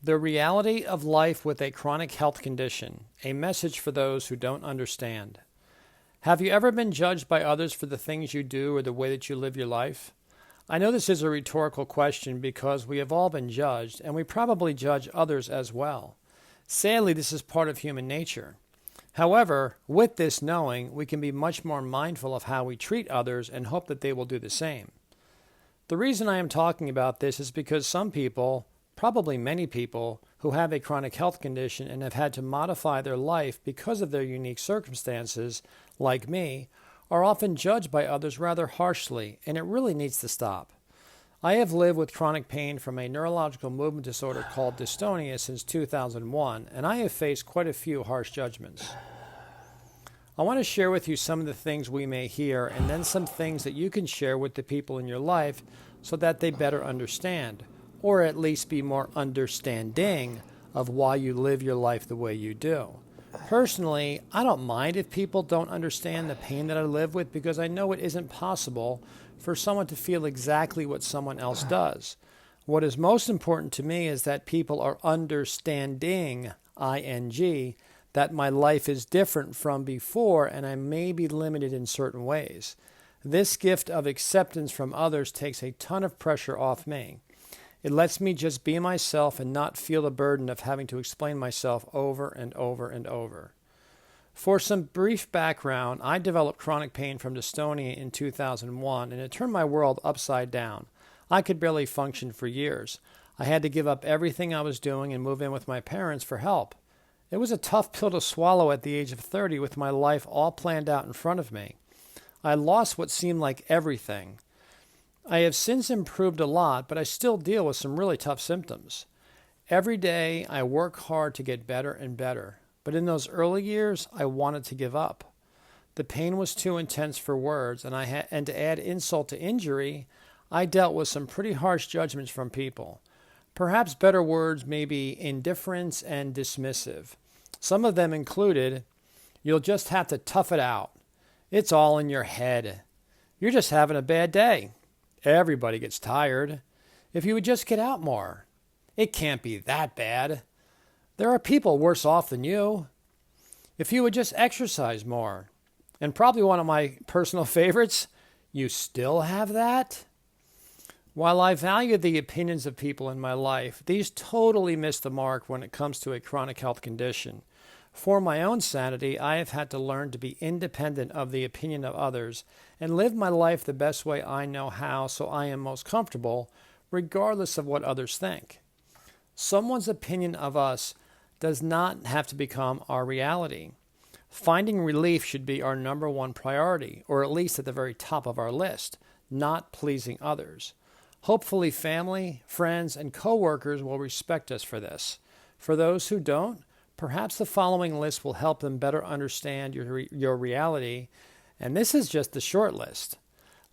The reality of life with a chronic health condition, a message for those who don't understand. Have you ever been judged by others for the things you do or the way that you live your life? I know this is a rhetorical question because we have all been judged, and we probably judge others as well. Sadly, this is part of human nature. However, with this knowing, we can be much more mindful of how we treat others and hope that they will do the same. The reason I am talking about this is because some people, probably many people, who have a chronic health condition and have had to modify their life because of their unique circumstances, like me, are often judged by others rather harshly, and it really needs to stop. I have lived with chronic pain from a neurological movement disorder called Dystonia since 2001, and I have faced quite a few harsh judgments. I want to share with you some of the things we may hear, and then some things that you can share with the people in your life so that they better understand, or at least be more understanding of why you live your life the way you do. Personally, I don't mind if people don't understand the pain that I live with because I know it isn't possible for someone to feel exactly what someone else does. What is most important to me is that people are understanding, ing, that my life is different from before and I may be limited in certain ways. This gift of acceptance from others takes a ton of pressure off me. It lets me just be myself and not feel the burden of having to explain myself over and over and over. For some brief background, I developed chronic pain from dystonia in 2001, and it turned my world upside down. I could barely function for years. I had to give up everything I was doing and move in with my parents for help. It was a tough pill to swallow at the age of 30 with my life all planned out in front of me. I lost what seemed like everything. I have since improved a lot, but I still deal with some really tough symptoms. Every day, I work hard to get better and better, but in those early years, I wanted to give up. The pain was too intense for words, and to add insult to injury, I dealt with some pretty harsh judgments from people. Perhaps better words may be indifference and dismissive. Some of them included, "You'll just have to tough it out. It's all in your head. You're just having a bad day. Everybody gets tired. If you would just get out more. It can't be that bad. There are people worse off than you. If you would just exercise more." And probably one of my personal favorites, "You still have that?" While I value the opinions of people in my life, these totally miss the mark when it comes to a chronic health condition. For my own sanity, I have had to learn to be independent of the opinion of others and live my life the best way I know how so I am most comfortable, regardless of what others think. Someone's opinion of us does not have to become our reality. Finding relief should be our number one priority, or at least at the very top of our list, not pleasing others. Hopefully family, friends, and coworkers will respect us for this. For those who don't, perhaps the following list will help them better understand your reality, and this is just the short list.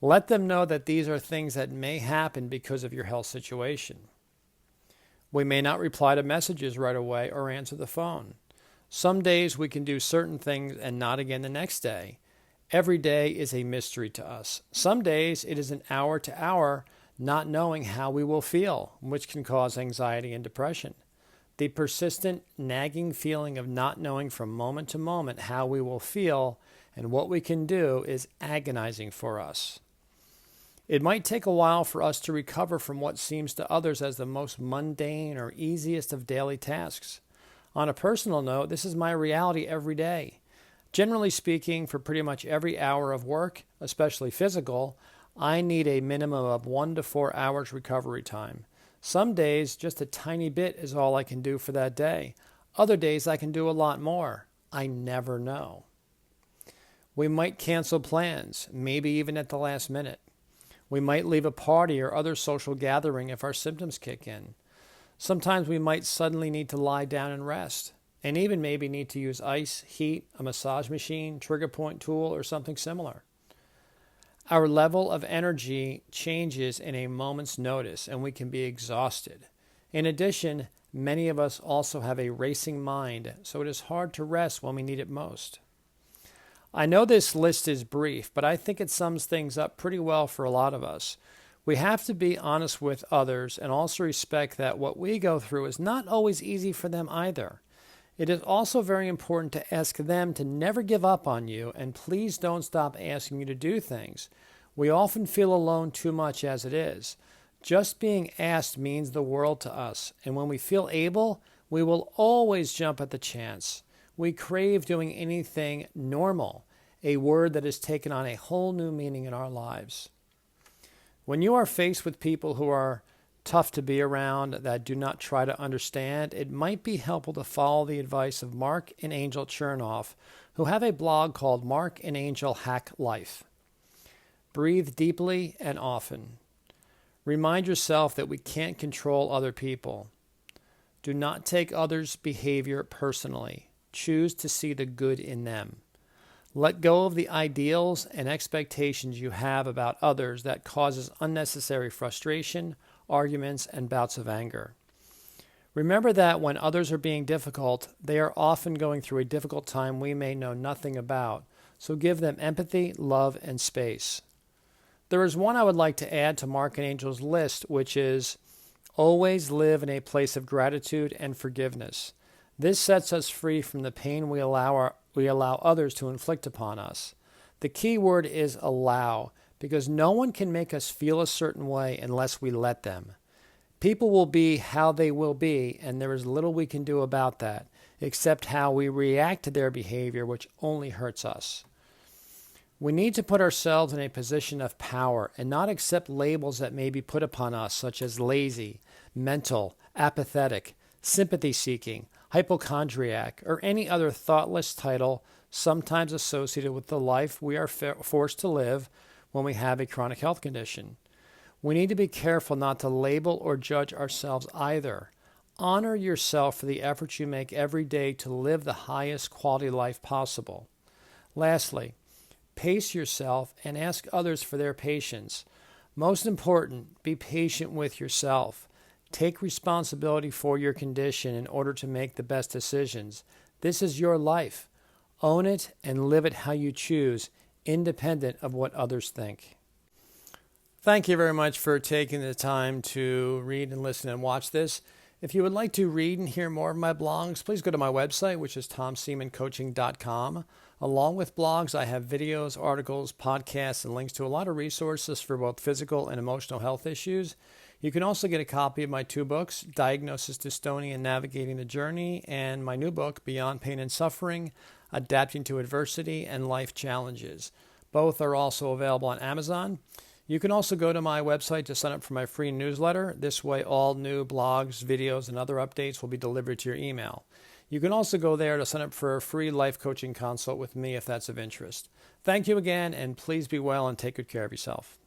Let them know that these are things that may happen because of your health situation. We may not reply to messages right away or answer the phone. Some days we can do certain things and not again the next day. Every day is a mystery to us. Some days it is an hour to hour not knowing how we will feel, which can cause anxiety and depression. The persistent, nagging feeling of not knowing from moment to moment how we will feel and what we can do is agonizing for us. It might take a while for us to recover from what seems to others as the most mundane or easiest of daily tasks. On a personal note, this is my reality every day. Generally speaking, for pretty much every hour of work, especially physical, I need a minimum of 1 to 4 hours recovery time. Some days, just a tiny bit is all I can do for that day. Other days, I can do a lot more. I never know. We might cancel plans, maybe even at the last minute. We might leave a party or other social gathering if our symptoms kick in. Sometimes we might suddenly need to lie down and rest, and even maybe need to use ice, heat, a massage machine, trigger point tool, or something similar. Our level of energy changes in a moment's notice, and we can be exhausted. In addition, many of us also have a racing mind, so it is hard to rest when we need it most. I know this list is brief, but I think it sums things up pretty well for a lot of us. We have to be honest with others and also respect that what we go through is not always easy for them either. It is also very important to ask them to never give up on you, and please don't stop asking you to do things. We often feel alone too much as it is. Just being asked means the world to us, and when we feel able, we will always jump at the chance. We crave doing anything normal, a word that has taken on a whole new meaning in our lives. When you are faced with people who are tough to be around, that do not try to understand, it might be helpful to follow the advice of Mark and Angel Chernoff, who have a blog called Mark and Angel Hack Life. Breathe deeply and often. Remind yourself that we can't control other people. Do not take others' behavior personally. Choose to see the good in them. Let go of the ideals and expectations you have about others that causes unnecessary frustration, arguments, and bouts of anger. Remember that when others are being difficult, they are often going through a difficult time we may know nothing about, so give them empathy, love, and space. There is one I would like to add to Mark and Angel's list, which is always live in a place of gratitude and forgiveness. This sets us free from the pain we allow others to inflict upon us. The key word is allow, because no one can make us feel a certain way unless we let them. People will be how they will be, and there is little we can do about that, except how we react to their behavior, which only hurts us. We need to put ourselves in a position of power and not accept labels that may be put upon us, such as lazy, mental, apathetic, sympathy-seeking, hypochondriac, or any other thoughtless title sometimes associated with the life we are forced to live when we have a chronic health condition. We need to be careful not to label or judge ourselves either. Honor yourself for the efforts you make every day to live the highest quality life possible. Lastly, pace yourself and ask others for their patience. Most important, be patient with yourself. Take responsibility for your condition in order to make the best decisions. This is your life. Own it and live it how you choose, independent of what others think. Thank you very much for taking the time to read and listen and watch this. If you would like to read and hear more of my blogs, please go to my website, which is tomseamancoaching.com. Along with blogs, I have videos, articles, podcasts, and links to a lot of resources for both physical and emotional health issues. You can also get a copy of my two books, Diagnosis Dystonia and Navigating the Journey, and my new book, Beyond Pain and Suffering, Adapting to Adversity and Life Challenges. Both are also available on Amazon. You can also go to my website to sign up for my free newsletter. This way, all new blogs, videos, and other updates will be delivered to your email. You can also go there to sign up for a free life coaching consult with me if that's of interest. Thank you again, and please be well and take good care of yourself.